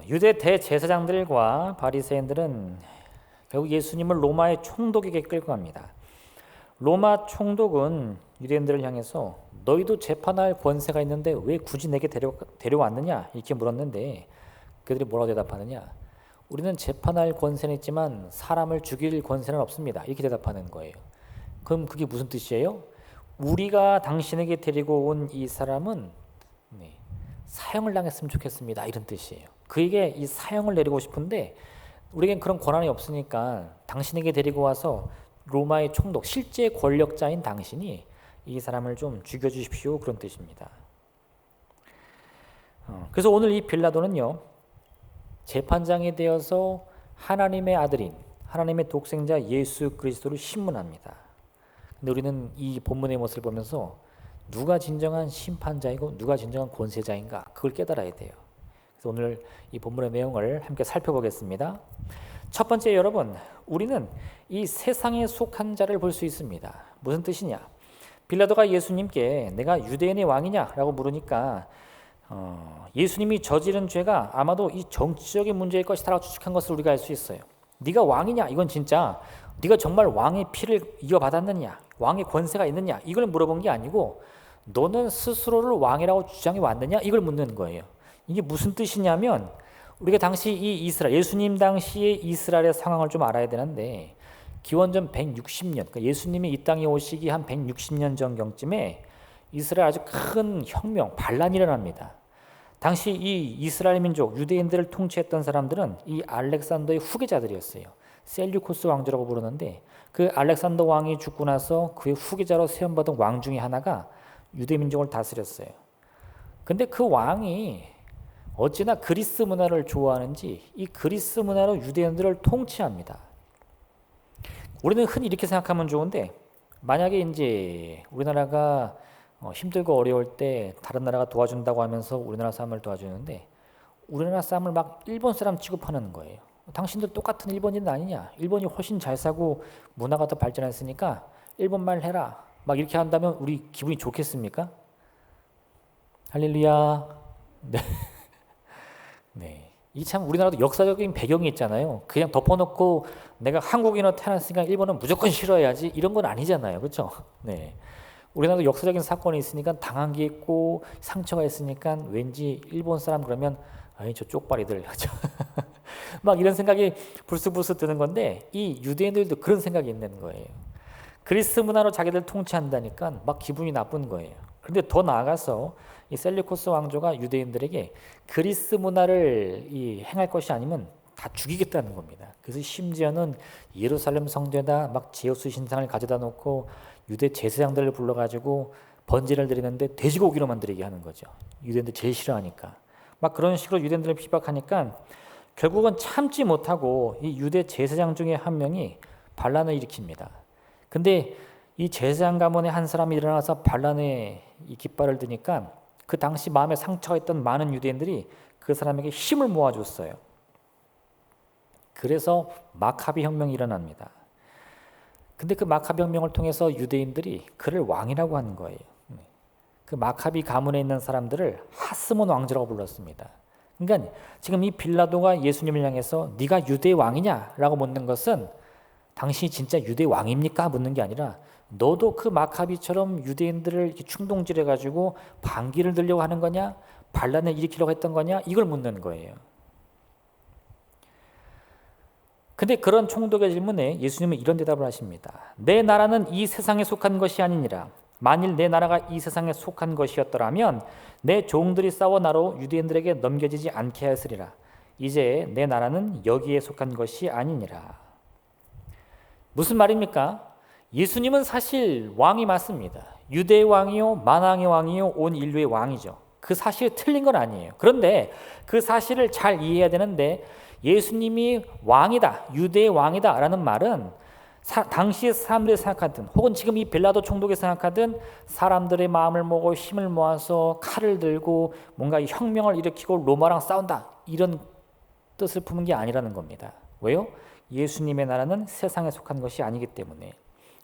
유대 대제사장들과 바리새인들은 결국 예수님을 로마의 총독에게 끌고 갑니다. 로마 총독은 유대인들을 향해서 너희도 재판할 권세가 있는데 왜 굳이 내게 데려왔느냐 이렇게 물었는데 그들이 뭐라고 대답하느냐? 우리는 재판할 권세는 있지만 사람을 죽일 권세는 없습니다. 이렇게 대답하는 거예요. 그럼 그게 무슨 뜻이에요? 우리가 당신에게 데리고 온 이 사람은 사형을 당했으면 좋겠습니다. 이런 뜻이에요. 그에게 이 사형을 내리고 싶은데 우리에겐 그런 권한이 없으니까 당신에게 데리고 와서 로마의 총독, 실제 권력자인 당신이 이 사람을 좀 죽여주십시오. 그런 뜻입니다. 그래서 오늘 이 빌라도는요, 재판장이 되어서 하나님의 아들인 하나님의 독생자 예수 그리스도를 신문합니다. 근데 우리는 이 본문의 모습을 보면서 누가 진정한 심판자이고 누가 진정한 권세자인가 그걸 깨달아야 돼요. 그래서 오늘 이 본문의 내용을 함께 살펴보겠습니다. 첫 번째 여러분, 우리는 이 세상에 속한 자를 볼 수 있습니다. 무슨 뜻이냐? 빌라도가 예수님께 내가 유대인의 왕이냐라고 물으니까 예수님이 저지른 죄가 아마도 이 정치적인 문제일 것이다라고 추측한 것을 우리가 알 수 있어요. 네가 왕이냐? 이건 진짜 네가 정말 왕의 피를 이어받았느냐? 왕의 권세가 있느냐? 이걸 물어본 게 아니고 너는 스스로를 왕이라고 주장해 왔느냐? 이걸 묻는 거예요. 이게 무슨 뜻이냐면 우리가 당시 이 이스라엘, 예수님 당시의 이스라엘의 상황을 좀 알아야 되는데 기원전 160년, 그러니까 예수님이 이 땅에 오시기 한 160년 전경쯤에 이스라엘 아주 큰 혁명, 반란이 일어납니다. 당시 이 이스라엘 민족, 유대인들을 통치했던 사람들은 이 알렉산더의 후계자들이었어요. 셀류코스 왕조라고 부르는데 그 알렉산더 왕이 죽고 나서 그의 후계자로 세움받은 왕 중에 하나가 유대 민족을 다스렸어요. 근데 그 왕이 어찌나 그리스 문화를 좋아하는지 이 그리스 문화로 유대인들을 통치합니다. 우리는 흔히 이렇게 생각하면 좋은데 만약에 이제 우리나라가 힘들고 어려울 때 다른 나라가 도와준다고 하면서 우리나라 사람을 도와주는데 우리나라 사람을 막 일본 사람 취급하는 거예요. 당신들 똑같은 일본인 아니냐? 일본이 훨씬 잘 사고 문화가 더 발전했으니까 일본말 해라. 막 이렇게 한다면 우리 기분이 좋겠습니까? 할렐루야. 네. 네. 이 참 우리나라도 역사적인 배경이 있잖아요. 그냥 덮어놓고 내가 한국인으로 태어났으니까 일본은 무조건 싫어해야지 이런 건 아니잖아요. 그렇죠? 네. 우리나라도 역사적인 사건이 있으니까 당한 게 있고 상처가 있으니까 왠지 일본 사람 그러면 아이 저 쪽발이들 막 이런 생각이 불쑥불쑥 드는 건데 이 유대인들도 그런 생각이 있는 거예요. 그리스 문화로 자기들 통치한다니까 막 기분이 나쁜 거예요. 그런데 더 나아가서 이 셀류코스 왕조가 유대인들에게 그리스 문화를 행할 것이 아니면 다 죽이겠다는 겁니다. 그래서 심지어는 예루살렘 성전에다 막 제우스 신상을 가져다 놓고 유대 제사장들을 불러가지고 번제를 드리는데 돼지고기로 만들게 하는 거죠. 유대인들 제일 싫어하니까. 막 그런 식으로 유대인들을 비박하니까 결국은 참지 못하고 이 유대 제사장 중에 한 명이 반란을 일으킵니다. 근데 이 제사장 가문의 한 사람이 일어나서 반란에 이 깃발을 드니까 그 당시 마음에 상처가 있던 많은 유대인들이 그 사람에게 힘을 모아줬어요. 그래서 마카비 혁명이 일어납니다. 근데 그 마카비 혁명을 통해서 유대인들이 그를 왕이라고 하는 거예요. 그 마카비 가문에 있는 사람들을 하스몬 왕조라고 불렀습니다. 그러니까 지금 이 빌라도가 예수님을 향해서 네가 유대 왕이냐라고 묻는 것은 당신이 진짜 유대 왕입니까? 묻는 게 아니라 너도 그 마카비처럼 유대인들을 이렇게 충동질해가지고 반기를 들려고 하는 거냐? 반란을 일으키려고 했던 거냐? 이걸 묻는 거예요. 근데 그런 총독의 질문에 예수님은 이런 대답을 하십니다. 내 나라는 이 세상에 속한 것이 아니니라. 만일 내 나라가 이 세상에 속한 것이었더라면 내 종들이 싸워 나로 유대인들에게 넘겨지지 않게 하였으리라. 이제 내 나라는 여기에 속한 것이 아니니라. 무슨 말입니까? 예수님은 사실 왕이 맞습니다. 유대의 왕이요, 만왕의 왕이요, 온 인류의 왕이죠. 그 사실이 틀린 건 아니에요. 그런데 그 사실을 잘 이해해야 되는데 예수님이 왕이다, 유대의 왕이다 라는 말은 당시의 사람들이 생각하든 혹은 지금 이 빌라도 총독이 생각하든 사람들의 마음을 모으고 힘을 모아서 칼을 들고 뭔가 혁명을 일으키고 로마랑 싸운다 이런 뜻을 품은 게 아니라는 겁니다. 왜요? 예수님의 나라는 세상에 속한 것이 아니기 때문에.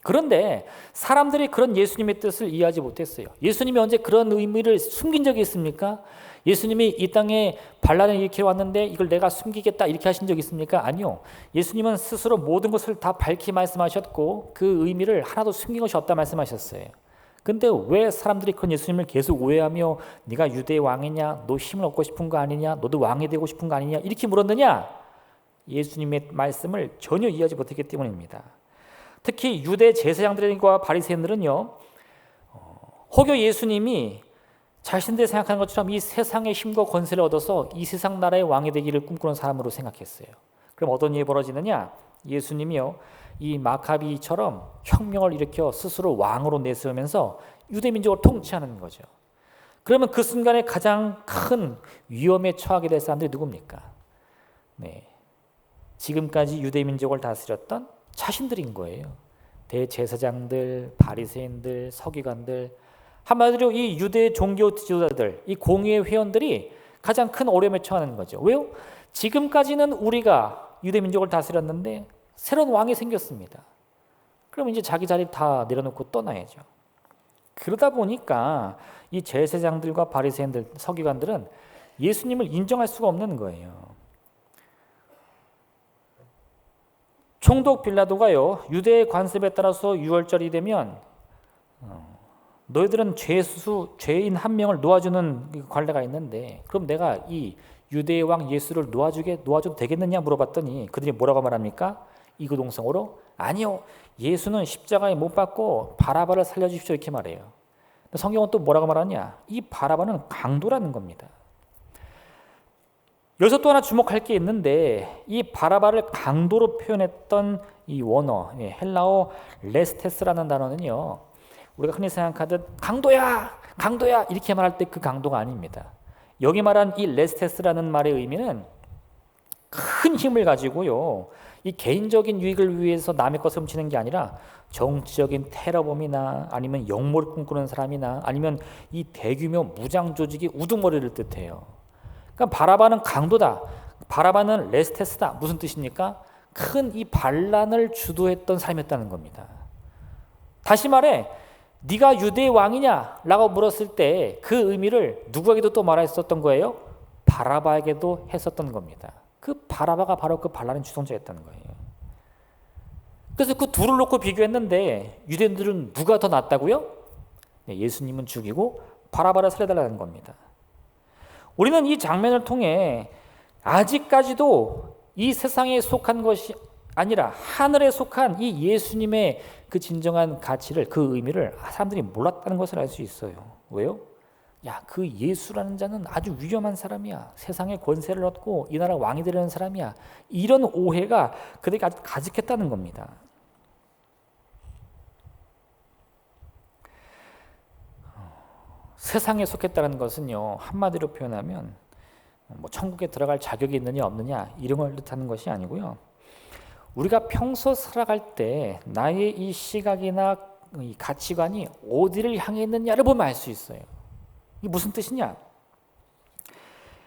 그런데 사람들이 그런 예수님의 뜻을 이해하지 못했어요. 예수님이 언제 그런 의미를 숨긴 적이 있습니까? 예수님이 이 땅에 반란을 일으켜 왔는데 이걸 내가 숨기겠다 이렇게 하신 적 있습니까? 아니요. 예수님은 스스로 모든 것을 다 밝히 말씀하셨고 그 의미를 하나도 숨긴 것이 없다 말씀하셨어요. 근데 왜 사람들이 그런 예수님을 계속 오해하며 네가 유대의 왕이냐? 너 힘을 얻고 싶은 거 아니냐? 너도 왕이 되고 싶은 거 아니냐? 이렇게 물었느냐? 예수님의 말씀을 전혀 이해하지 못했기 때문입니다. 특히 유대 제사장들과 바리새인들은요, 혹여 예수님이 자신들이 생각하는 것처럼 이 세상의 힘과 권세를 얻어서 이 세상 나라의 왕이 되기를 꿈꾸는 사람으로 생각했어요. 그럼 어떤 일이 벌어지느냐? 예수님이요, 이 마카비처럼 혁명을 일으켜 스스로 왕으로 내세우면서 유대 민족을 통치하는 거죠. 그러면 그 순간에 가장 큰 위험에 처하게 될 사람들이 누굽니까? 네, 지금까지 유대 민족을 다스렸던 자신들인 거예요. 대제사장들, 바리새인들, 서기관들, 한마디로 이 유대 종교 지도자들, 이 공의회 회원들이 가장 큰 어려움에 처하는 거죠. 왜요? 지금까지는 우리가 유대 민족을 다스렸는데 새로운 왕이 생겼습니다. 그럼 이제 자기 자리 다 내려놓고 떠나야죠. 그러다 보니까 이 제사장들과 바리새인들, 서기관들은 예수님을 인정할 수가 없는 거예요. 총독 빌라도가요, 유대의 관습에 따라서 유월절이 되면 너희들은 죄인 한 명을 놓아주는 관례가 있는데 그럼 내가 이 유대의 왕 예수를 놓아줘도 되겠느냐 물어봤더니 그들이 뭐라고 말합니까? 이구동성으로 아니요, 예수는 십자가에 못 박고 바라바를 살려주십시오 이렇게 말해요. 성경은 또 뭐라고 말하냐? 이 바라바는 강도라는 겁니다. 여기서 또 하나 주목할 게 있는데 이 바라바를 강도로 표현했던 이 원어, 헬라어 레스테스라는 단어는요, 우리가 흔히 생각하듯 강도야 이렇게 말할 때 그 강도가 아닙니다. 여기 말한 이 레스테스라는 말의 의미는 큰 힘을 가지고요, 이 개인적인 유익을 위해서 남의 것을 훔치는 게 아니라 정치적인 테러범이나 아니면 역모를 꿈꾸는 사람이나 아니면 이 대규모 무장 조직의 우두머리를 뜻해요. 그러니까 바라바는 강도다, 바라바는 레스테스다. 무슨 뜻입니까? 큰 이 반란을 주도했던 사람이었다는 겁니다. 다시 말해 네가 유대의 왕이냐? 라고 물었을 때 그 의미를 누구에게도 또 말했었던 거예요? 바라바에게도 했었던 겁니다. 그 바라바가 바로 그 반란의 주동자였다는 거예요. 그래서 그 둘을 놓고 비교했는데 유대인들은 누가 더 낫다고요? 네, 예수님은 죽이고 바라바를 살려달라는 겁니다. 우리는 이 장면을 통해 아직까지도 이 세상에 속한 것이 아니라 하늘에 속한 이 예수님의 그 진정한 가치를, 그 의미를 사람들이 몰랐다는 것을 알 수 있어요. 왜요? 야, 그 예수라는 자는 아주 위험한 사람이야. 세상의 권세를 얻고 이 나라 왕이 되려는 사람이야. 이런 오해가 그들이 아주 가득했다는 겁니다. 세상에 속했다는 것은요, 한마디로 표현하면 뭐 천국에 들어갈 자격이 있느냐 없느냐 이런 걸 뜻하는 것이 아니고요, 우리가 평소 살아갈 때 나의 이 시각이나 이 가치관이 어디를 향해 있느냐를 보면 알 수 있어요. 이게 무슨 뜻이냐?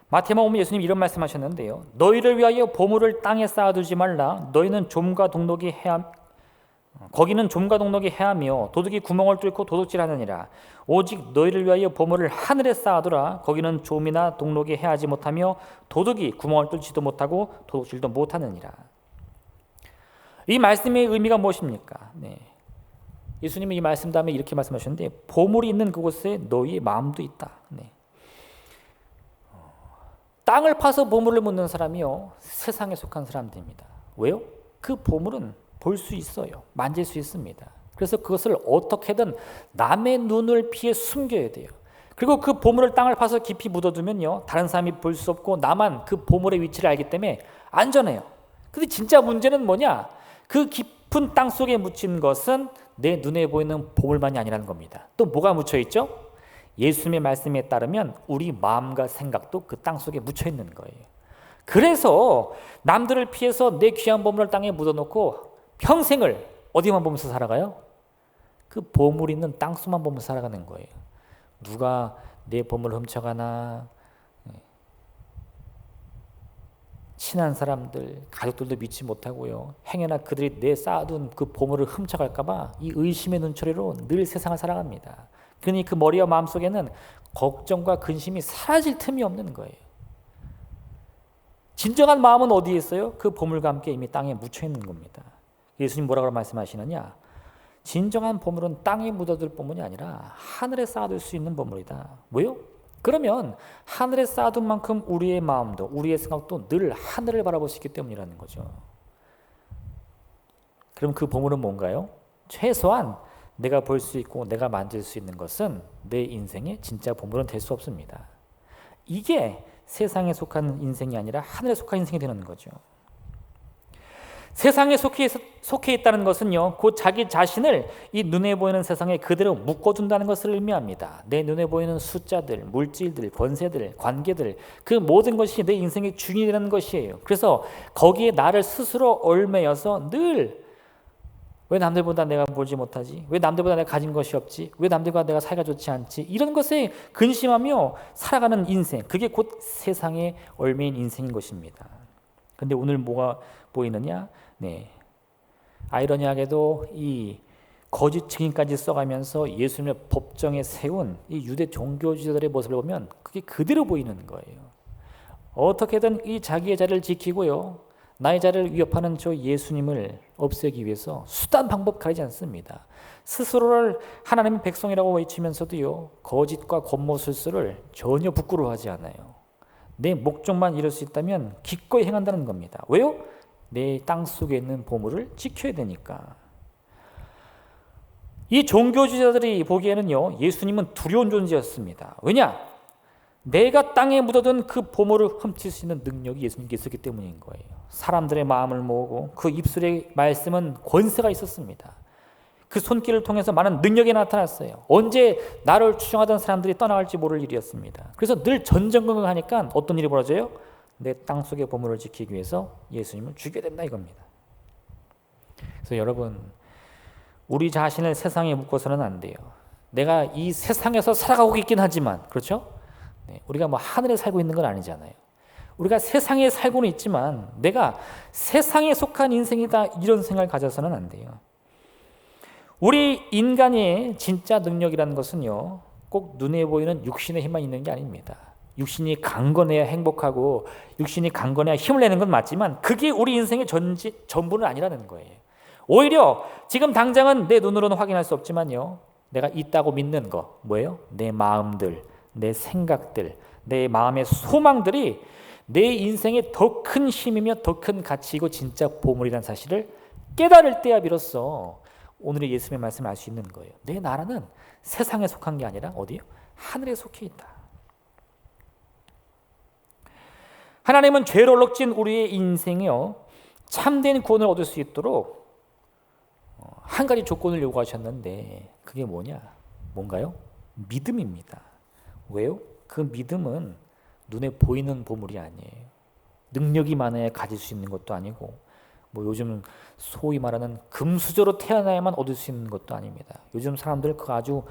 마태복음 보면 예수님 이런 말씀하셨는데요, 너희를 위하여 보물을 땅에 쌓아두지 말라. 너희는 거기는 좀과 동록이 해하며 도둑이 구멍을 뚫고 도둑질하느니라. 오직 너희를 위하여 보물을 하늘에 쌓아두라. 거기는 좀이나 동록이 해하지 못하며 도둑이 구멍을 뚫지도 못하고 도둑질도 못하느니라. 이 말씀의 의미가 무엇입니까? 네. 예수님이 이 말씀 다음에 이렇게 말씀하셨는데 보물이 있는 그곳에 너희의 마음도 있다. 네. 땅을 파서 보물을 묻는 사람이요, 세상에 속한 사람들입니다. 왜요? 그 보물은 볼 수 있어요. 만질 수 있습니다. 그래서 그것을 어떻게든 남의 눈을 피해 숨겨야 돼요. 그리고 그 보물을 땅을 파서 깊이 묻어두면요, 다른 사람이 볼 수 없고 나만 그 보물의 위치를 알기 때문에 안전해요. 근데 진짜 문제는 뭐냐? 그 깊은 땅 속에 묻힌 것은 내 눈에 보이는 보물만이 아니라는 겁니다. 또 뭐가 묻혀 있죠? 예수님의 말씀에 따르면 우리 마음과 생각도 그 땅 속에 묻혀 있는 거예요. 그래서 남들을 피해서 내 귀한 보물을 땅에 묻어놓고 평생을 어디만 보면서 살아가요? 그 보물 있는 땅속만 보면서 살아가는 거예요. 누가 내 보물을 훔쳐가나, 친한 사람들, 가족들도 믿지 못하고요, 행여나 그들이 내 쌓아둔 그 보물을 훔쳐갈까 봐 이 의심의 눈초리로 늘 세상을 살아갑니다. 그러니 그 머리와 마음속에는 걱정과 근심이 사라질 틈이 없는 거예요. 진정한 마음은 어디에 있어요? 그 보물과 함께 이미 땅에 묻혀 있는 겁니다. 예수님 뭐라고 말씀하시느냐? 진정한 보물은 땅에 묻어둘 보물이 아니라 하늘에 쌓아둘 수 있는 보물이다. 뭐요? 그러면 하늘에 쌓아둔 만큼 우리의 마음도 우리의 생각도 늘 하늘을 바라볼 수 있기 때문이라는 거죠. 그럼 그 보물은 뭔가요? 최소한 내가 볼 수 있고 내가 만질 수 있는 것은 내 인생의 진짜 보물은 될 수 없습니다. 이게 세상에 속한 인생이 아니라 하늘에 속한 인생이 되는 거죠. 세상에 속해 있다는 것은요, 곧 자기 자신을 이 눈에 보이는 세상에 그대로 묶어둔다는 것을 의미합니다. 내 눈에 보이는 숫자들, 물질들, 권세들, 관계들, 그 모든 것이 내 인생의 주인이라는 것이에요. 그래서 거기에 나를 스스로 얽매여서 늘 왜 남들보다 내가 벌지 못하지? 왜 남들보다 내가 가진 것이 없지? 왜 남들보다 내가 사이가 좋지 않지? 이런 것에 근심하며 살아가는 인생, 그게 곧 세상에 얽매인 인생인 것입니다. 근데 오늘 뭐가 보이느냐? 네, 아이러니하게도 이 거짓 증인까지 써가면서 예수님의 법정에 세운 이 유대 종교지도자들의 모습을 보면 그게 그대로 보이는 거예요. 어떻게든 이 자기의 자리를 지키고요, 나의 자리를 위협하는 저 예수님을 없애기 위해서 수단 방법 가리지 않습니다. 스스로를 하나님의 백성이라고 외치면서도요, 거짓과 권모술수를 전혀 부끄러워하지 않아요. 내 목적만 이룰 수 있다면 기꺼이 행한다는 겁니다. 왜요? 내 땅 속에 있는 보물을 지켜야 되니까. 이 종교주의자들이 보기에는요, 예수님은 두려운 존재였습니다. 왜냐? 내가 땅에 묻어둔 그 보물을 훔칠 수 있는 능력이 예수님께 있었기 때문인 거예요. 사람들의 마음을 모으고 그 입술의 말씀은 권세가 있었습니다. 그 손길을 통해서 많은 능력이 나타났어요. 언제 나를 추종하던 사람들이 떠나갈지 모를 일이었습니다. 그래서 늘 전전긍긍하니까 어떤 일이 벌어져요? 내 땅속의 보물을 지키기 위해서 예수님을 죽여야 된다 이겁니다. 그래서 여러분, 우리 자신을 세상에 묶어서는 안 돼요. 내가 이 세상에서 살아가고 있긴 하지만, 그렇죠? 네, 우리가 뭐 하늘에 살고 있는 건 아니잖아요. 우리가 세상에 살고는 있지만 내가 세상에 속한 인생이다 이런 생각을 가져서는 안 돼요. 우리 인간의 진짜 능력이라는 것은요, 꼭 눈에 보이는 육신의 힘만 있는 게 아닙니다. 육신이 강건해야 행복하고 육신이 강건해야 힘을 내는 건 맞지만 그게 우리 인생의 전부는 아니라는 거예요. 오히려 지금 당장은 내 눈으로는 확인할 수 없지만요, 내가 있다고 믿는 거 뭐예요? 내 마음들, 내 생각들, 내 마음의 소망들이 내 인생의 더 큰 힘이며 더 큰 가치이고 진짜 보물이라는 사실을 깨달을 때야 비로소 오늘의 예수님의 말씀을 알 수 있는 거예요. 내 나라는 세상에 속한 게 아니라 어디요? 하늘에 속해 있다. 하나님은 죄로 얼룩진 우리의 인생이요, 참된 구원을 얻을 수 있도록 한 가지 조건을 요구하셨는데 그게 뭐냐? 뭔가요? 믿음입니다. 왜요? 그 믿음은 눈에 보이는 보물이 아니에요. 능력이 많아야 가질 수 있는 것도 아니고 뭐 요즘 소위 말하는 금수저로 태어나야만 얻을 수 있는 것도 아닙니다. 요즘 사람들 그거 아주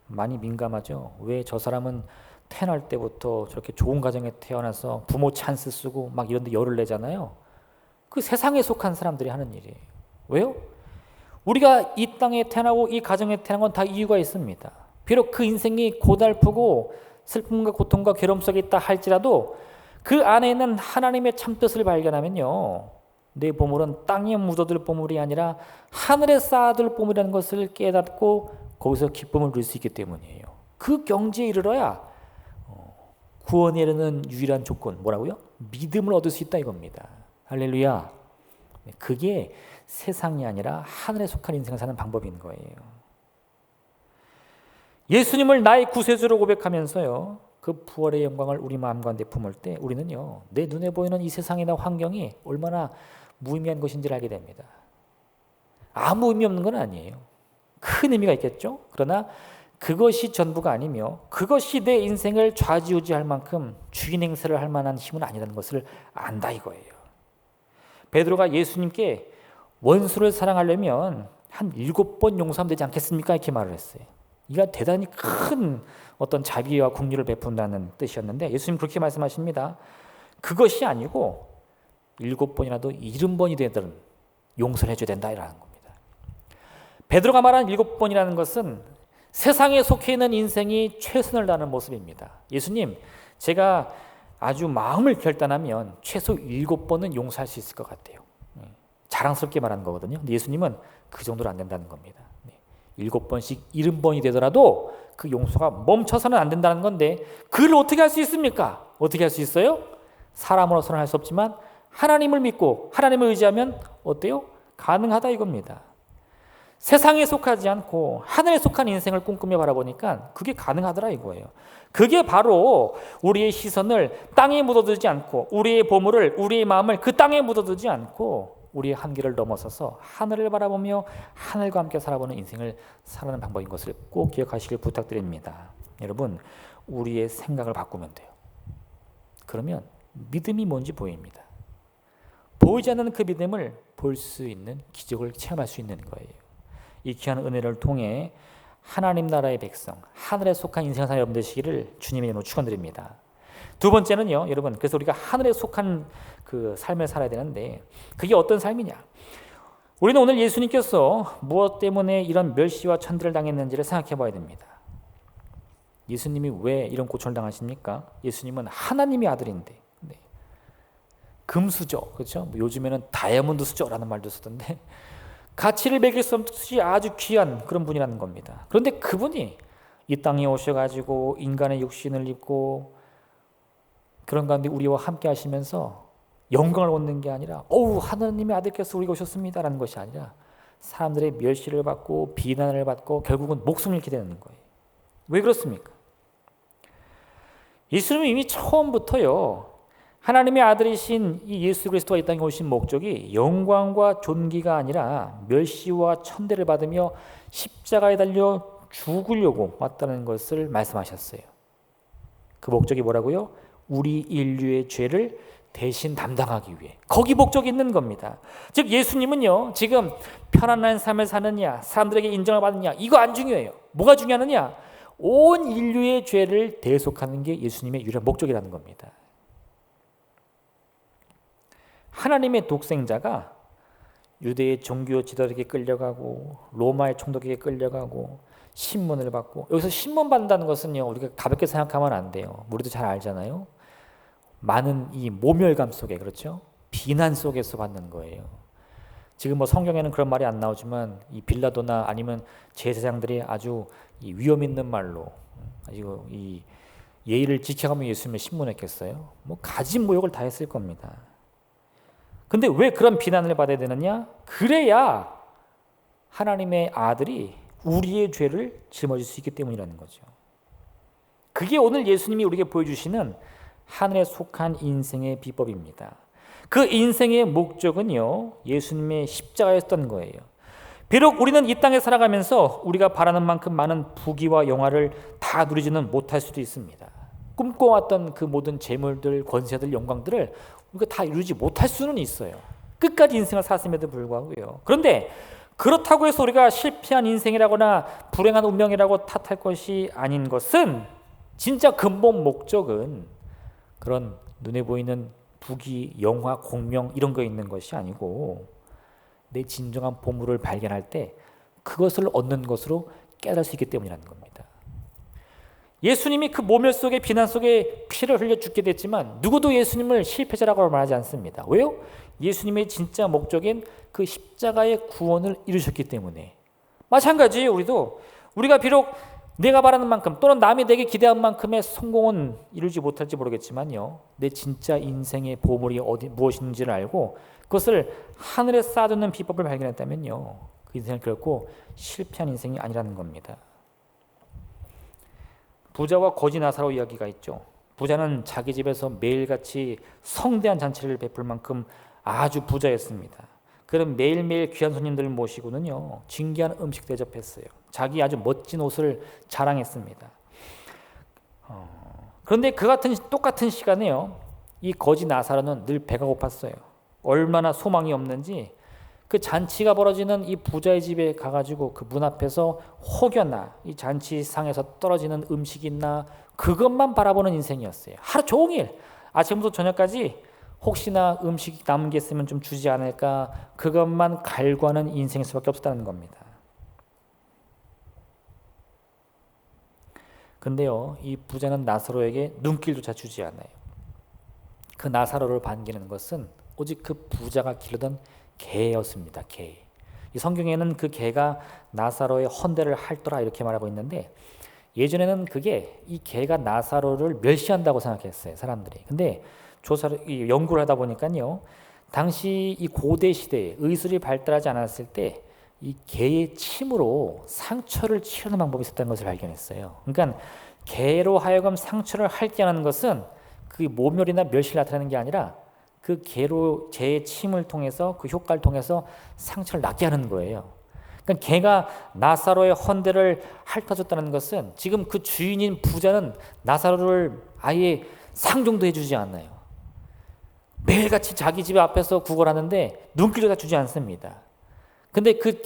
많이 민감하죠. 왜 저 사람은 태어날 때부터 저렇게 좋은 가정에 태어나서 부모 찬스 쓰고 막 이런 데 열을 내잖아요. 그 세상에 속한 사람들이 하는 일이에요. 왜요? 우리가 이 땅에 태어나고 이 가정에 태어난 건 다 이유가 있습니다. 비록 그 인생이 고달프고 슬픔과 고통과 괴로움 속에 있다 할지라도 그 안에 있는 하나님의 참뜻을 발견하면요, 내 보물은 땅에 묻어둘 보물이 아니라 하늘에 쌓아둘 보물이라는 것을 깨닫고 거기서 기쁨을 누릴 수 있기 때문이에요. 그 경지에 이르러야 구원에 이르는 유일한 조건 뭐라고요? 믿음을 얻을 수 있다 이겁니다. 할렐루야. 그게 세상이 아니라 하늘에 속한 인생을 사는 방법인 거예요. 예수님을 나의 구세주로 고백하면서요, 그 부활의 영광을 우리 마음 가운데 품을 때 우리는요, 내 눈에 보이는 이 세상이나 환경이 얼마나 무의미한 것인지를 알게 됩니다. 아무 의미 없는 건 아니에요. 큰 의미가 있겠죠? 그러나 그것이 전부가 아니며 그것이 내 인생을 좌지우지할 만큼 주인 행세를 할 만한 힘은 아니라는 것을 안다 이거예요. 베드로가 예수님께 원수를 사랑하려면 한 7번 용서하면 되지 않겠습니까? 이렇게 말을 했어요. 이가 대단히 큰 어떤 자비와 긍휼을 베푼다는 뜻이었는데 예수님 그렇게 말씀하십니다. 그것이 아니고 7번이라도 70번이 되든 용서를 해줘야 된다 이라는 겁니다. 베드로가 말한 7번이라는 것은 세상에 속해 있는 인생이 최선을 다하는 모습입니다. 예수님, 제가 아주 마음을 결단하면 최소 7번은 용서할 수 있을 것 같아요. 자랑스럽게 말하는 거거든요. 근데 예수님은 그 정도로 안 된다는 겁니다. 7번씩 70번이 되더라도 그 용서가 멈춰서는 안 된다는 건데, 그를 어떻게 할 수 있습니까? 어떻게 할 수 있어요? 사람으로서는 할 수 없지만 하나님을 믿고 하나님을 의지하면 어때요? 가능하다 이겁니다. 세상에 속하지 않고 하늘에 속한 인생을 꿈꾸며 바라보니까 그게 가능하더라 이거예요. 그게 바로 우리의 시선을 땅에 묻어두지 않고, 우리의 보물을, 우리의 마음을 그 땅에 묻어두지 않고 우리의 한계를 넘어서서 하늘을 바라보며 하늘과 함께 살아보는 인생을 살아가는 방법인 것을 꼭 기억하시길 부탁드립니다. 여러분, 우리의 생각을 바꾸면 돼요. 그러면 믿음이 뭔지 보입니다. 보이지 않는 그 믿음을 볼 수 있는, 기적을 체험할 수 있는 거예요. 이 귀한 은혜를 통해 하나님 나라의 백성, 하늘에 속한 인생을 사는 여러분 되시기를 주님의 이름으로 축원드립니다. 두 번째는요, 여러분, 그래서 우리가 하늘에 속한 그 삶을 살아야 되는데, 그게 어떤 삶이냐? 우리는 오늘 예수님께서 무엇 때문에 이런 멸시와 천대를 당했는지를 생각해 봐야 됩니다. 예수님이 왜 이런 고초를 당하십니까? 예수님은 하나님의 아들인데, 금수저, 그렇죠? 요즘에는 다이아몬드 수저라는 말도 쓰던데, 가치를 매길 수 없이 아주 귀한 그런 분이라는 겁니다. 그런데 그분이 이 땅에 오셔가지고 인간의 육신을 입고 그런 가운데 우리와 함께 하시면서 영광을 얻는 게 아니라 하나님의 아들께서 우리가 오셨습니다라는 것이 아니라 사람들의 멸시를 받고 비난을 받고 결국은 목숨을 잃게 되는 거예요. 왜 그렇습니까? 예수님은 이미 처음부터요, 하나님의 아들이신 이 예수 그리스도가 이 땅에 오신 목적이 영광과 존귀가 아니라 멸시와 천대를 받으며 십자가에 달려 죽으려고 왔다는 것을 말씀하셨어요. 그 목적이 뭐라고요? 우리 인류의 죄를 대신 담당하기 위해. 거기 목적이 있는 겁니다. 즉 예수님은요, 지금 편안한 삶을 사느냐, 사람들에게 인정을 받느냐, 이거 안 중요해요. 뭐가 중요하느냐? 온 인류의 죄를 대속하는 게 예수님의 유일한 목적이라는 겁니다. 하나님의 독생자가 유대의 종교 지도자에게 끌려가고 로마의 총독에게 끌려가고 신문을 받고, 여기서 신문 받는다는 것은요, 우리가 가볍게 생각하면 안 돼요. 우리도 잘 알잖아요. 많은 이 모멸감 속에, 그렇죠? 비난 속에서 받는 거예요. 지금 뭐 성경에는 그런 말이 안 나오지만 이 빌라도나 아니면 제사장들이 아주 이 위험 있는 말로 아주 이 예의를 지켜가며 예수님을 신문했겠어요? 뭐 가진 모욕을 다 했을 겁니다. 근데 왜 그런 비난을 받아야 되느냐? 그래야 하나님의 아들이 우리의 죄를 짊어질 수 있기 때문이라는 거죠. 그게 오늘 예수님이 우리에게 보여주시는 하늘에 속한 인생의 비법입니다. 그 인생의 목적은요, 예수님의 십자가였던 거예요. 비록 우리는 이 땅에 살아가면서 우리가 바라는 만큼 많은 부귀와 영화를 다 누리지는 못할 수도 있습니다. 꿈꿔왔던 그 모든 재물들, 권세들, 영광들을 우리가 다 이루지 못할 수는 있어요. 끝까지 인생을 살았음에도 불구하고요. 그런데 그렇다고 해서 우리가 실패한 인생이라거나 불행한 운명이라고 탓할 것이 아닌 것은, 진짜 근본 목적은 그런 눈에 보이는 부귀, 영화, 공명 이런 거 있는 것이 아니고 내 진정한 보물을 발견할 때 그것을 얻는 것으로 깨달을 수 있기 때문이라는 겁니다. 예수님이 그 모멸 속에, 비난 속에 피를 흘려 죽게 됐지만 누구도 예수님을 실패자라고 말하지 않습니다. 왜요? 예수님의 진짜 목적인 그 십자가의 구원을 이루셨기 때문에. 마찬가지예요. 우리가 비록 내가 바라는 만큼 또는 남이 내게 기대한 만큼의 성공은 이루지 못할지 모르겠지만요, 내 진짜 인생의 보물이 무엇인지를 알고 그것을 하늘에 쌓아두는 비법을 발견했다면요, 그 인생은 결코 실패한 인생이 아니라는 겁니다. 부자와 거지 나사로 이야기가 있죠. 부자는 자기 집에서 매일같이 성대한 잔치를 베풀 만큼 아주 부자였습니다. 그럼 매일매일 귀한 손님들을 모시고는요, 진귀한 음식 대접했어요. 자기 아주 멋진 옷을 자랑했습니다. 그런데 똑같은 시간에요, 이 거지 나사로는 늘 배가 고팠어요. 얼마나 소망이 없는지 그 잔치가 벌어지는 이 부자의 집에 가가지고 그 문 앞에서 혹여나 이 잔치상에서 떨어지는 음식이 있나 그것만 바라보는 인생이었어요. 하루 종일 아침부터 저녁까지 혹시나 음식이 남은 게 있으면 좀 주지 않을까, 그것만 갈구하는 인생일 수밖에 없었다는 겁니다. 근데요, 이 부자는 나사로에게 눈길조차 주지 않아요. 그 나사로를 반기는 것은 오직 그 부자가 기르던 개였습니다. 개. 이 성경에는 그 개가 나사로의 헌대를 핥더라 이렇게 말하고 있는데, 예전에는 그게 이 개가 나사로를 멸시한다고 생각했어요, 사람들이. 근데 연구를 하다 보니까요, 당시 이 고대 시대에 의술이 발달하지 않았을 때 이 개의 침으로 상처를 치료하는 방법이 있었다는 것을 발견했어요. 그러니까 개로 하여금 상처를 핥게 하는 것은 그 모멸이나 멸시를 나타내는 게 아니라 그 개의 침을 통해서, 그 효과를 통해서 상처를 낫게 하는 거예요. 그러니까 개가 나사로의 헌대를 핥아줬다는 것은 지금 그 주인인 부자는 나사로를 아예 상종도 해주지 않아요. 매일같이 자기 집 앞에서 구걸하는데 눈길조차 주지 않습니다. 근데 그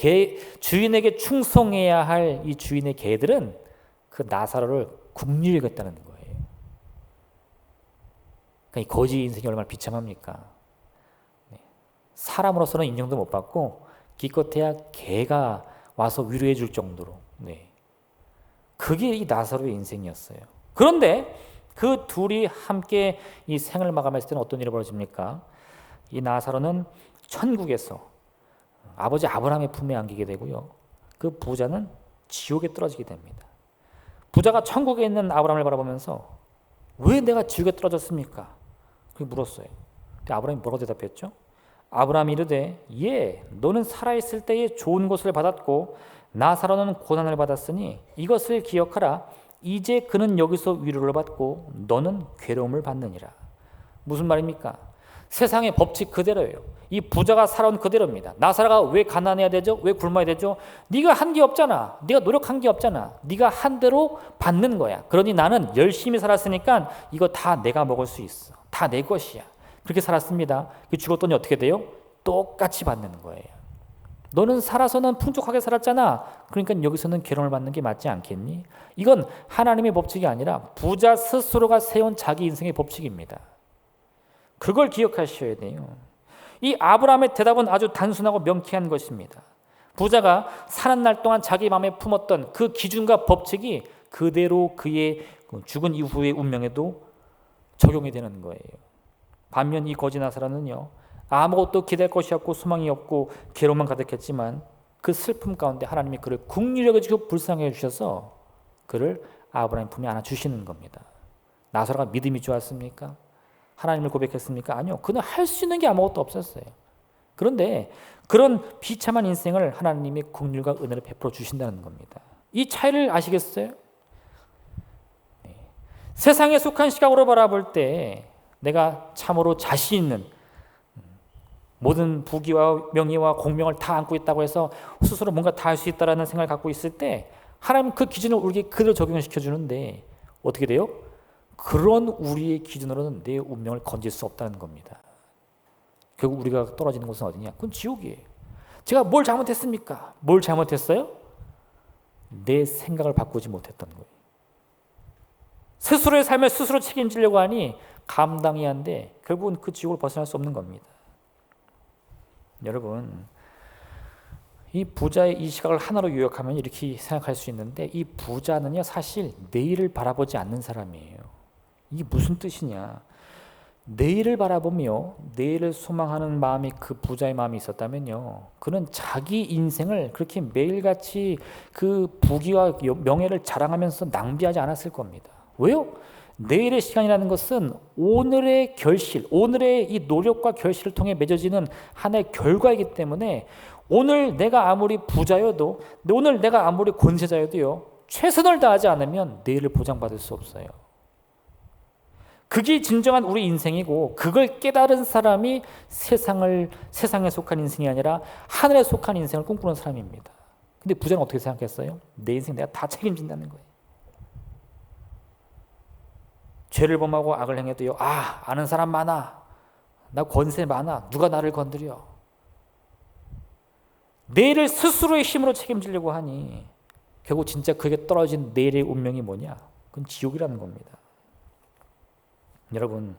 주인에게 충성해야 할 이 주인의 개들은 그 나사로를 긍휼히 여겼다는 거예요. 그러니까 이 거지 인생이 얼마나 비참합니까? 사람으로서는 인정도 못 받고 기껏해야 개가 와서 위로해 줄 정도로. 그게 이 나사로의 인생이었어요. 그런데 그 둘이 함께 이 생을 마감했을 때는 어떤 일이 벌어집니까? 이 나사로는 천국에서 아버지 아브라함의 품에 안기게 되고요, 그 부자는 지옥에 떨어지게 됩니다. 부자가 천국에 있는 아브라함을 바라보면서 왜 내가 지옥에 떨어졌습니까? 그렇게 물었어요. 근데 아브라함이 뭐라고 대답했죠? 아브라함이 이르되 너는 살아있을 때에 좋은 것을 받았고 나사로는 고난을 받았으니 이것을 기억하라. 이제 그는 여기서 위로를 받고 너는 괴로움을 받느니라. 무슨 말입니까? 세상의 법칙 그대로예요. 이 부자가 살아온 그대로입니다. 나사로가 왜 가난해야 되죠? 왜 굶어야 되죠? 네가 한 게 없잖아. 네가 노력한 게 없잖아. 네가 한 대로 받는 거야. 그러니 나는 열심히 살았으니까 이거 다 내가 먹을 수 있어. 다 내 것이야. 그렇게 살았습니다. 죽었더니 어떻게 돼요? 똑같이 받는 거예요. 너는 살아서는 풍족하게 살았잖아. 그러니까 여기서는 괴로움을 받는 게 맞지 않겠니? 이건 하나님의 법칙이 아니라 부자 스스로가 세운 자기 인생의 법칙입니다. 그걸 기억하셔야 돼요. 이 아브라함의 대답은 아주 단순하고 명쾌한 것입니다. 부자가 사는 날 동안 자기 마음에 품었던 그 기준과 법칙이 그대로 그의 죽은 이후의 운명에도 적용이 되는 거예요. 반면 이 거지 나사로는요, 아무것도 기댈 것이 없고 소망이 없고 괴로움만 가득했지만 그 슬픔 가운데 하나님이 그를 긍휼히 여기시고 불쌍히 해주셔서 그를 아브라함 품에 안아주시는 겁니다. 나사로가 믿음이 좋았습니까? 하나님을 고백했습니까? 아니요. 그는 할 수 있는 게 아무것도 없었어요. 그런데 그런 비참한 인생을 하나님의 긍휼과 은혜를 베풀어 주신다는 겁니다. 이 차이를 아시겠어요? 세상에 속한 시각으로 바라볼 때 내가 참으로 자신 있는 모든 부귀와 명예와 공명을 다 안고 있다고 해서 스스로 뭔가 다 할 수 있다는 생각을 갖고 있을 때 하나님 그 기준을 우리에게 그대로 적용시켜 주는데 어떻게 돼요? 그런 우리의 기준으로는 내 운명을 건질 수 없다는 겁니다. 결국 우리가 떨어지는 곳은 어디냐? 그건 지옥이에요. 제가 뭘 잘못했습니까? 뭘 잘못했어요? 내 생각을 바꾸지 못했던 거예요. 스스로의 삶을 스스로 책임지려고 하니 감당이 안 돼. 결국은 그 지옥을 벗어날 수 없는 겁니다. 여러분, 이 부자의 이 시각을 하나로 요약하면 이렇게 생각할 수 있는데, 이 부자는요 사실 내일을 바라보지 않는 사람이에요. 이게 무슨 뜻이냐? 내일을 바라보며 내일을 소망하는 마음이 그 부자의 마음이 있었다면요, 그는 자기 인생을 그렇게 매일같이 그 부귀와 명예를 자랑하면서 낭비하지 않았을 겁니다. 왜요? 내일의 시간이라는 것은 오늘의 결실, 오늘의 이 노력과 결실을 통해 맺어지는 하나의 결과이기 때문에 오늘 내가 아무리 부자여도, 오늘 내가 아무리 권세자여도요, 최선을 다하지 않으면 내일을 보장받을 수 없어요. 그게 진정한 우리 인생이고, 그걸 깨달은 사람이 세상에 속한 인생이 아니라 하늘에 속한 인생을 꿈꾸는 사람입니다. 근데 부자는 어떻게 생각했어요? 내 인생 내가 다 책임진다는 거예요. 죄를 범하고 악을 행해도요, 아는 사람 많아, 나 권세 많아, 누가 나를 건드려. 내일을 스스로의 힘으로 책임지려고 하니 결국 진짜 그게 떨어진 내일의 운명이 뭐냐? 그건 지옥이라는 겁니다. 여러분,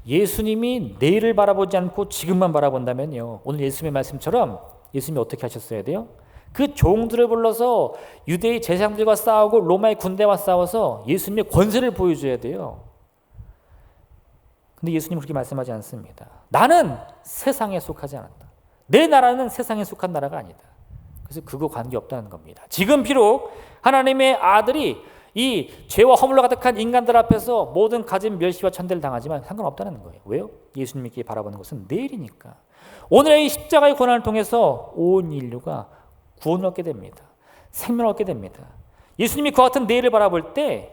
예수님이 내일을 바라보지 않고 지금만 바라본다면요, 오늘 예수님의 말씀처럼 예수님이 어떻게 하셨어야 돼요? 그 종들을 불러서 유대의 제사장들과 싸우고 로마의 군대와 싸워서 예수님의 권세를 보여줘야 돼요. 근데 예수님은 그렇게 말씀하지 않습니다. 나는 세상에 속하지 않았다. 내 나라는 세상에 속한 나라가 아니다. 그래서 그거 관계없다는 겁니다. 지금 비록 하나님의 아들이 이 죄와 허물로 가득한 인간들 앞에서 모든 가진 멸시와 천대를 당하지만 상관없다는 거예요. 왜요? 예수님께 바라보는 것은 내일이니까. 오늘의 이 십자가의 고난을 통해서 온 인류가 구원을 얻게 됩니다. 생명을 얻게 됩니다. 예수님이 그 같은 내일을 바라볼 때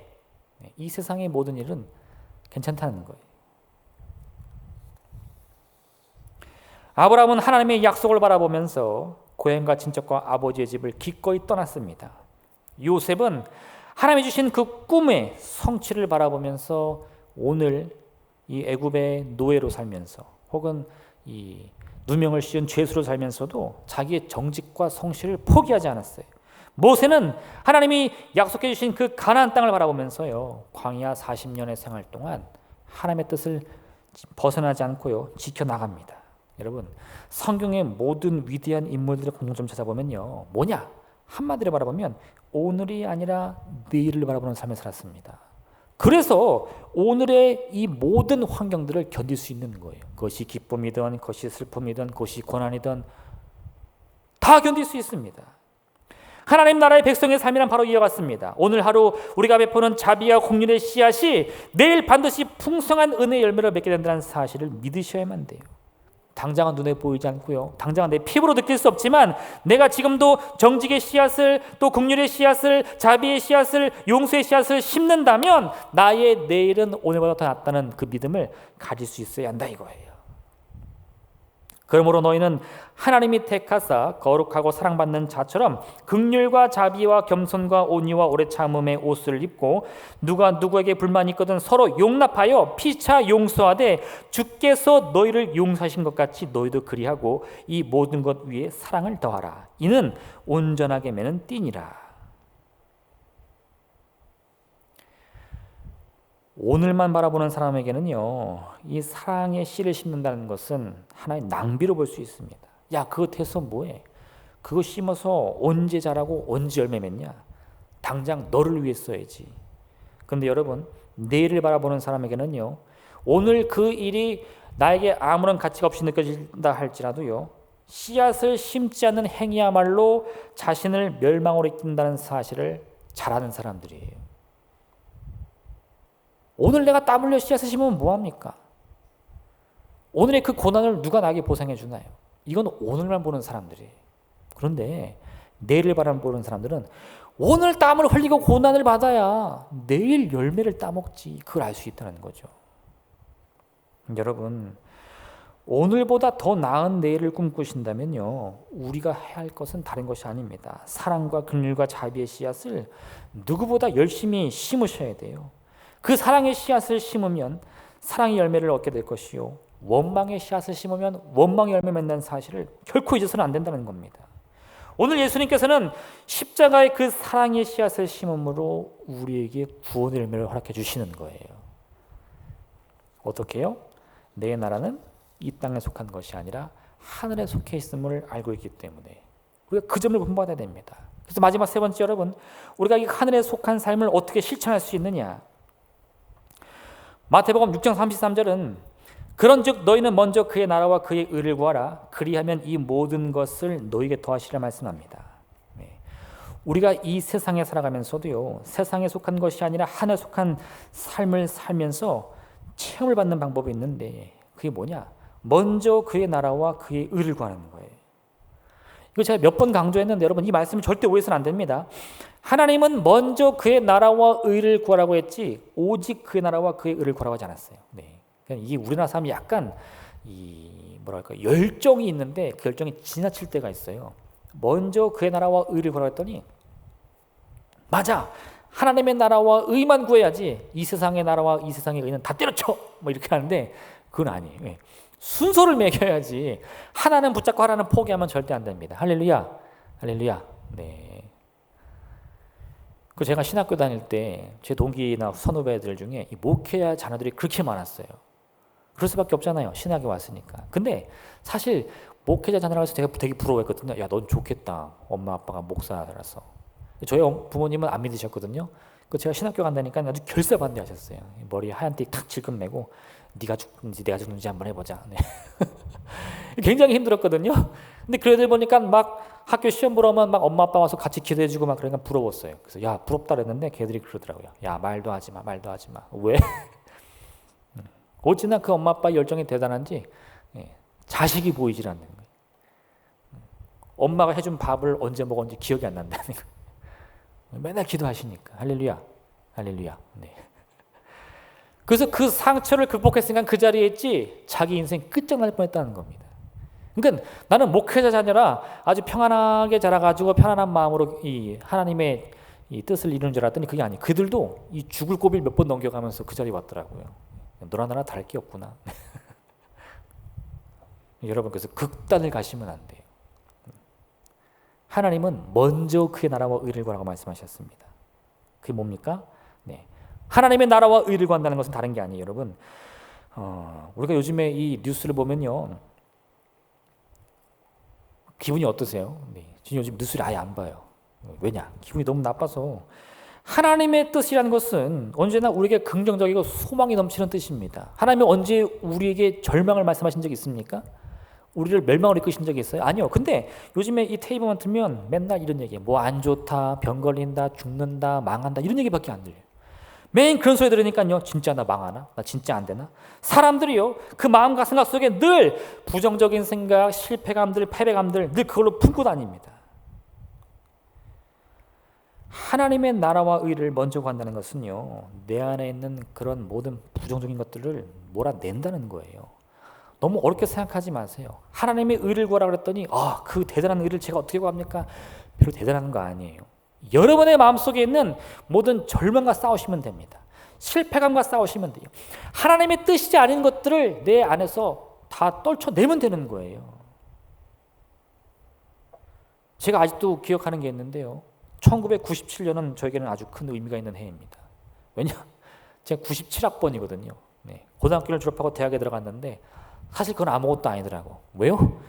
이 세상의 모든 일은 괜찮다는 거예요. 아브라함은 하나님의 약속을 바라보면서 고향과 친척과 아버지의 집을 기꺼이 떠났습니다. 요셉은 하나님이 주신 그 꿈의 성취를 바라보면서 오늘 이 애굽의 노예로 살면서 혹은 이 누명을 씌운 죄수로 살면서도 자기의 정직과 성실을 포기하지 않았어요. 모세는 하나님이 약속해 주신 그 가나안 땅을 바라보면서요, 광야 40년의 생활 동안 하나님의 뜻을 벗어나지 않고요 지켜나갑니다. 여러분, 성경의 모든 위대한 인물들의 공통점 찾아보면요, 뭐냐? 한마디로 바라보면 오늘이 아니라 내일을 바라보는 삶을 살았습니다. 그래서 오늘의 이 모든 환경들을 견딜 수 있는 거예요. 그것이 기쁨이든 그것이 슬픔이든 그것이 고난이든 다 견딜 수 있습니다. 하나님 나라의 백성의 삶이란 바로 이와 같습니다. 오늘 하루 우리가 베푸는 자비와 공률의 씨앗이 내일 반드시 풍성한 은혜의 열매를 맺게 된다는 사실을 믿으셔야만 돼요. 당장은 눈에 보이지 않고요, 당장은 내 피부로 느낄 수 없지만 내가 지금도 정직의 씨앗을, 또 긍휼의 씨앗을, 자비의 씨앗을, 용서의 씨앗을 심는다면 나의 내일은 오늘보다 더 낫다는 그 믿음을 가질 수 있어야 한다 이거예요. 그러므로 너희는 하나님이 택하사 거룩하고 사랑받는 자처럼 긍휼과 자비와 겸손과 온유와 오래 참음의 옷을 입고 누가 누구에게 불만이 있거든 서로 용납하여 피차 용서하되 주께서 너희를 용서하신 것 같이 너희도 그리하고 이 모든 것 위에 사랑을 더하라. 이는 온전하게 매는 띠니라. 오늘만 바라보는 사람에게는요, 이 사랑의 씨를 심는다는 것은 하나의 낭비로 볼 수 있습니다. 야, 그거 해서 뭐해? 그거 심어서 언제 자라고 언제 열매 맺냐? 당장 너를 위해 써야지. 그런데 여러분, 내일을 바라보는 사람에게는요, 오늘 그 일이 나에게 아무런 가치가 없이 느껴진다 할지라도요, 씨앗을 심지 않는 행위야말로 자신을 멸망으로 이끈다는 사실을 잘 아는 사람들이에요. 오늘 내가 땀 흘려 씨앗을 심으면 뭐합니까? 오늘의 그 고난을 누가 나에게 보상해 주나요? 이건 오늘만 보는 사람들이에요. 그런데 내일을 바라보는 사람들은 오늘 땀을 흘리고 고난을 받아야 내일 열매를 따먹지, 그걸 알 수 있다는 거죠. 여러분, 오늘보다 더 나은 내일을 꿈꾸신다면요, 우리가 해야 할 것은 다른 것이 아닙니다. 사랑과 긍휼과 자비의 씨앗을 누구보다 열심히 심으셔야 돼요. 그 사랑의 씨앗을 심으면 사랑의 열매를 얻게 될 것이요, 원망의 씨앗을 심으면 원망의 열매 맺는 사실을 결코 잊어서는 안 된다는 겁니다. 오늘 예수님께서는 십자가의 그 사랑의 씨앗을 심음으로 우리에게 구원의 열매를 허락해 주시는 거예요. 어떻게 해요? 내 나라는 이 땅에 속한 것이 아니라 하늘에 속해 있음을 알고 있기 때문에 우리가 그 점을 본받아야 됩니다. 그래서 마지막 세 번째, 여러분, 우리가 이 하늘에 속한 삶을 어떻게 실천할 수 있느냐? 마태복음 6장 33절은 그런즉 너희는 먼저 그의 나라와 그의 의를 구하라. 그리하면 이 모든 것을 너희에게 더하시리라 말씀합니다. 우리가 이 세상에 살아가면서도요, 세상에 속한 것이 아니라 하늘에 속한 삶을 살면서 체험을 받는 방법이 있는데 그게 뭐냐? 먼저 그의 나라와 그의 의를 구하는 거예요. 이거 제가 몇 번 강조했는데 여러분, 이 말씀을 절대 오해해서는 안 됩니다. 하나님은 먼저 그의 나라와 의를 구하라고 했지 오직 그의 나라와 그의 의를 구하라고 하지 않았어요. 네. 그러니까 이게 우리나라 사람이 약간 열정이 있는데 그 열정이 지나칠 때가 있어요. 먼저 그의 나라와 의를 구하라고 했더니 맞아, 하나님의 나라와 의만 구해야지 이 세상의 나라와 이 세상의 의는 다 때려쳐 뭐 이렇게 하는데 그건 아니에요. 네. 순서를 매겨야지 하나는 붙잡고 하나는 포기하면 절대 안 됩니다. 할렐루야, 할렐루야. 네. 그 제가 신학교 다닐 때 제 동기나 선후배들 중에 이 목회자 자녀들이 그렇게 많았어요. 그럴 수밖에 없잖아요. 신학에 왔으니까. 근데 사실 목회자 자녀라서 제가 되게 부러워했거든요. 야, 넌 좋겠다. 엄마 아빠가 목사라서. 저희 부모님은 안 믿으셨거든요. 그 제가 신학교 간다니까 아주 결사반대하셨어요. 머리에 하얀 띠 탁 질끈 매고 네가 죽든지 내가 죽든지 한번 해보자. 네. 굉장히 힘들었거든요. 근데 그 애들 보니까 막 학교 시험 보러 오면 막 엄마 아빠 와서 같이 기도해주고 막 그러니까 부러웠어요. 그래서 야, 부럽다 그랬는데 걔들이 그러더라고요. 야, 말도 하지 마, 말도 하지 마. 왜? 어찌나 그 엄마 아빠 열정이 대단한지 자식이 보이질 않는 거예요. 엄마가 해준 밥을 언제 먹었는지 기억이 안 난다는 거예요. 맨날 기도하시니까. 할렐루야, 할렐루야. 네. 그래서 그 상처를 극복했으니까 그 자리에 있지 자기 인생 끝장날 뻔했다는 겁니다. 그러니까 나는 목회자 자녀라 아주 평안하게 자라가지고 편안한 마음으로 이 하나님의 이 뜻을 이루는 줄 알았더니 그게 아니에요. 그들도 이 죽을 고비를 몇 번 넘겨가면서 그 자리에 왔더라고요. 너랑 나랑 다를 게 없구나. 여러분, 그래서 극단을 가시면 안 돼요. 하나님은 먼저 그의 나라와 의를 구하라고 말씀하셨습니다. 그게 뭡니까? 네. 하나님의 나라와 의를 구한다는 것은 다른 게 아니에요, 여러분. 우리가 요즘에 이 뉴스를 보면요, 기분이 어떠세요? 네. 저는 요즘 뉴스를 아예 안 봐요. 왜냐? 기분이 너무 나빠서. 하나님의 뜻이라는 것은 언제나 우리에게 긍정적이고 소망이 넘치는 뜻입니다. 하나님이 언제 우리에게 절망을 말씀하신 적이 있습니까? 우리를 멸망으로 이끄신 적이 있어요? 아니요. 근데 요즘에 이 테이블만 틀면 맨날 이런 얘기예요. 뭐 안 좋다, 병 걸린다, 죽는다, 망한다 이런 얘기밖에 안 들려요. 매일 그런 소리 들으니까요. 진짜 나 망하나? 나 진짜 안 되나? 사람들이요. 그 마음과 생각 속에 늘 부정적인 생각, 실패감들, 패배감들 늘 그걸로 품고 다닙니다. 하나님의 나라와 의를 먼저 구한다는 것은요. 내 안에 있는 그런 모든 부정적인 것들을 몰아낸다는 거예요. 너무 어렵게 생각하지 마세요. 하나님의 의를 구하라 그랬더니 그 대단한 의를 제가 어떻게 구합니까? 별로 대단한 거 아니에요. 여러분의 마음속에 있는 모든 절망과 싸우시면 됩니다. 실패감과 싸우시면 돼요. 하나님의 뜻이지 아닌 것들을 내 안에서 다 떨쳐내면 되는 거예요. 제가 아직도 기억하는 게 있는데요. 1997년은 저에게는 아주 큰 의미가 있는 해입니다. 왜냐? 제가 97학번이거든요. 네. 고등학교를 졸업하고 대학에 들어갔는데 사실 그건 아무것도 아니더라고. 왜요?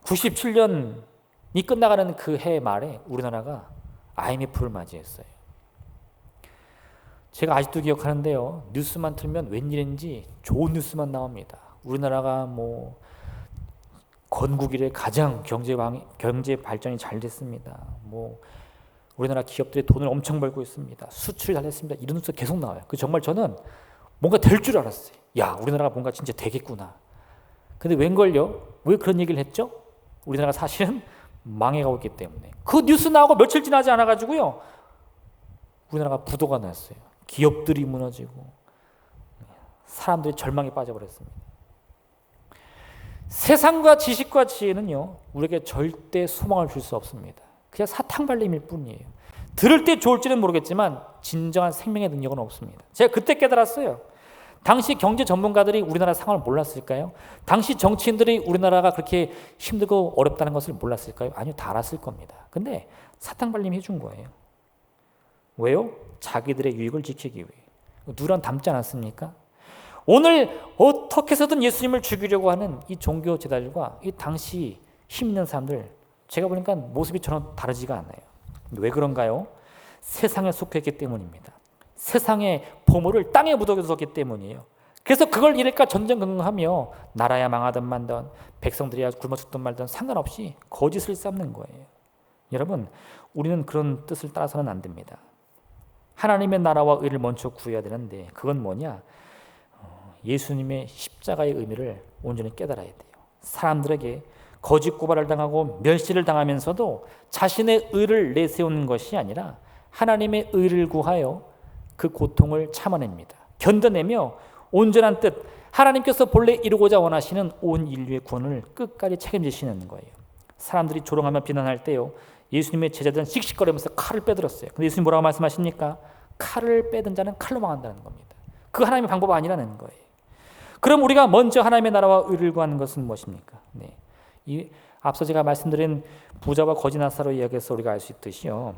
97년이 끝나가는 그 해 말에 우리나라가 IMF를 맞이했어요. 제가 아직도 기억하는데요. 뉴스만 틀면 웬일인지 좋은 뉴스만 나옵니다. 우리나라가 뭐 건국 이래 가장 경제 발전이 잘 됐습니다. 뭐 우리나라 기업들이 돈을 엄청 벌고 있습니다. 수출이 잘 됐습니다. 이런 뉴스 계속 나와요. 그 정말 저는 뭔가 될 줄 알았어요. 야, 우리나라가 뭔가 진짜 되겠구나. 근데 웬걸요? 왜 그런 얘기를 했죠? 우리나라가 사실은 망해가고 있기 때문에. 그 뉴스 나오고 며칠 지나지 않아가지고요. 우리나라가 부도가 났어요. 기업들이 무너지고 사람들이 절망에 빠져버렸습니다. 세상과 지식과 지혜는요. 우리에게 절대 소망을 줄 수 없습니다. 그냥 사탕발림일 뿐이에요. 들을 때 좋을지는 모르겠지만 진정한 생명의 능력은 없습니다. 제가 그때 깨달았어요. 당시 경제 전문가들이 우리나라 상황을 몰랐을까요? 당시 정치인들이 우리나라가 그렇게 힘들고 어렵다는 것을 몰랐을까요? 아니요, 다 알았을 겁니다. 근데 사탕발림 해준 거예요. 왜요? 자기들의 유익을 지키기 위해. 누구랑 닮지 않았습니까? 오늘 어떻게 해서든 예수님을 죽이려고 하는 이 종교 제자들과 이 당시 힘 있는 사람들, 제가 보니까 모습이 전혀 다르지가 않아요. 왜 그런가요? 세상에 속했기 때문입니다. 세상의 보물을 땅에 묻어뒀기 때문이에요. 그래서 그걸 잃을까 전전긍긍하며 나라야 망하든 만든 백성들이야 굶어 죽든 말든 상관없이 거짓을 쌓는 거예요. 여러분, 우리는 그런 뜻을 따라서는 안 됩니다. 하나님의 나라와 의를 먼저 구해야 되는데 그건 뭐냐? 예수님의 십자가의 의미를 온전히 깨달아야 돼요. 사람들에게 거짓 고발을 당하고 멸시를 당하면서도 자신의 의를 내세우는 것이 아니라 하나님의 의를 구하여 그 고통을 참아냅니다. 견뎌내며 온전한 뜻, 하나님께서 본래 이루고자 원하시는 온 인류의 구원을 끝까지 책임지시는 거예요. 사람들이 조롱하며 비난할 때요, 예수님의 제자들은 씩씩거리면서 칼을 빼들었어요. 근데 예수님 뭐라고 말씀하십니까? 칼을 빼든 자는 칼로 망한다는 겁니다. 그 하나님의 방법 아니라는 거예요. 그럼 우리가 먼저 하나님의 나라와 의를 구하는 것은 무엇입니까? 네. 이 앞서 제가 말씀드린 부자와 거지 나사로 이야기에서 우리가 알 수 있듯이요,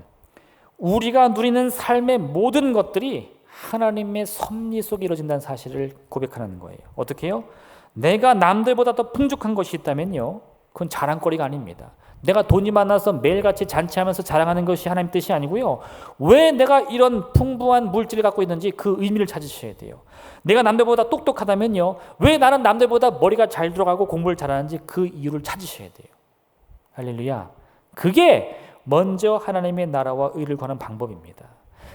우리가 누리는 삶의 모든 것들이 하나님의 섭리 속에 이루어진다는 사실을 고백하는 거예요. 어떻게 해요? 내가 남들보다 더 풍족한 것이 있다면요, 그건 자랑거리가 아닙니다. 내가 돈이 많아서 매일같이 잔치하면서 자랑하는 것이 하나님 뜻이 아니고요. 왜 내가 이런 풍부한 물질을 갖고 있는지 그 의미를 찾으셔야 돼요. 내가 남들보다 똑똑하다면요, 왜 나는 남들보다 머리가 잘 들어가고 공부를 잘하는지 그 이유를 찾으셔야 돼요. 할렐루야. 그게 먼저 하나님의 나라와 의를 구하는 방법입니다.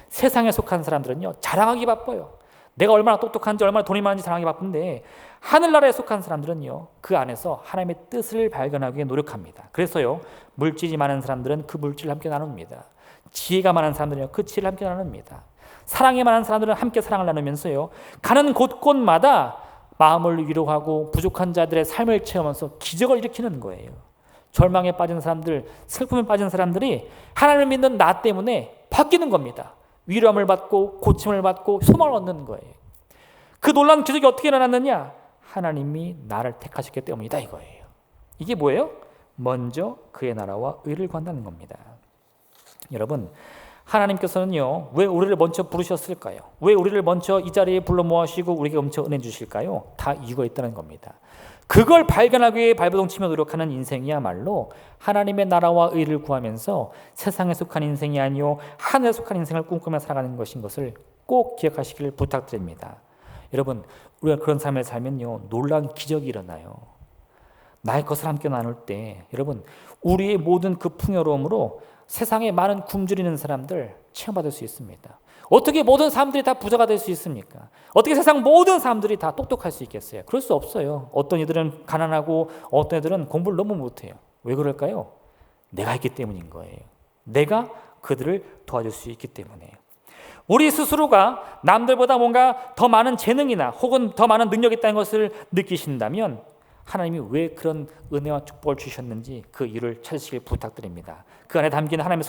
세상에 속한 사람들은요, 자랑하기 바빠요. 내가 얼마나 똑똑한지, 얼마나 돈이 많은지 자랑하기 바쁜데, 하늘나라에 속한 사람들은요, 그 안에서 하나님의 뜻을 발견하기 위해 노력합니다. 그래서요, 물질이 많은 사람들은 그 물질을 함께 나눕니다. 지혜가 많은 사람들은요, 그 지혜를 함께 나눕니다. 사랑이 많은 사람들은 함께 사랑을 나누면서요, 가는 곳곳마다 마음을 위로하고 부족한 자들의 삶을 체험하면서 기적을 일으키는 거예요. 절망에 빠진 사람들, 슬픔에 빠진 사람들이 하나님을 믿는 나 때문에 바뀌는 겁니다. 위로함을 받고 고침을 받고 소망을 얻는 거예요. 그 놀라운 기적이 어떻게 일어났느냐? 하나님이 나를 택하셨기 때문이다 이거예요. 이게 뭐예요? 먼저 그의 나라와 의를 구한다는 겁니다. 여러분, 하나님께서는요, 왜 우리를 먼저 부르셨을까요? 왜 우리를 먼저 이 자리에 불러 모으시고 우리에게 먼저 은혜 주실까요? 다 이유가 있다는 겁니다. 그걸 발견하기 위해 발버둥치며 노력하는 인생이야말로 하나님의 나라와 의를 구하면서 세상에 속한 인생이 아니요 하늘에 속한 인생을 꿈꾸며 살아가는 것인 것을 꼭 기억하시길 부탁드립니다. 여러분, 우리가 그런 삶을 살면요, 놀라운 기적이 일어나요. 나의 것을 함께 나눌 때 여러분, 우리의 모든 그 풍요로움으로 세상에 많은 굶주리는 사람들 체험받을 수 있습니다. 어떻게 모든 사람들이 다 부자가 될 수 있습니까? 어떻게 세상 모든 사람들이 다 똑똑할 수 있겠어요? 그럴 수 없어요. 어떤 이들은 가난하고 어떤 이들은 공부를 너무 못해요. 왜 그럴까요? 내가 있기 때문인 거예요. 내가 그들을 도와줄 수 있기 때문에. 우리 스스로가 남들보다 뭔가 더 많은 재능이나 혹은 더 많은 능력이 있다는 것을 느끼신다면 하나님이 왜 그런 은혜와 축복을 주셨는지 그 이유를 찾으시길 부탁드립니다. 그 안에 담긴 하나님의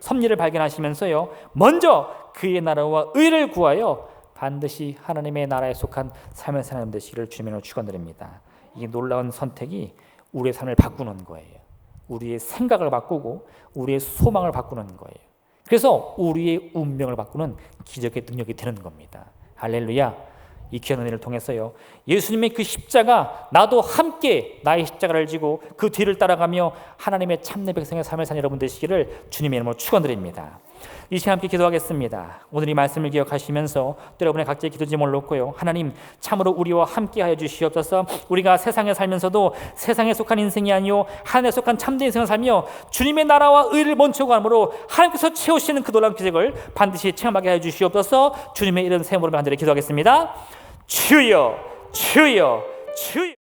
섭리를 발견하시면서요, 먼저 그의 나라와 의를 구하여 반드시 하나님의 나라에 속한 삶을 사는 되시기를 주님으로 축원드립니다. 이 놀라운 선택이 우리의 삶을 바꾸는 거예요. 우리의 생각을 바꾸고 우리의 소망을 바꾸는 거예요. 그래서 우리의 운명을 바꾸는 기적의 능력이 되는 겁니다. 할렐루야. 이 귀한 은혜를 통해서요, 예수님의 그 십자가, 나도 함께 나의 십자가를 지고 그 뒤를 따라가며 하나님의 참내 백성의 삶을 사는 여러분 되시기를 주님의 이름으로 축원드립니다. 이 시간 함께 기도하겠습니다. 오늘 이 말씀을 기억하시면서 또 여러분의 각자의 기도 제목을 놓고요, 하나님 참으로 우리와 함께 하여 주시옵소서. 우리가 세상에 살면서도 세상에 속한 인생이 아니요 하늘에 속한 참된 인생을 살며 주님의 나라와 의를 먼저 구함으로 하나님께서 채우시는 그 놀라운 기적을 반드시 체험하게 하여 주시옵소서. 주님의 이름 새 이름으로 간절히 기도하겠습니다. 주여, 주여, 주여.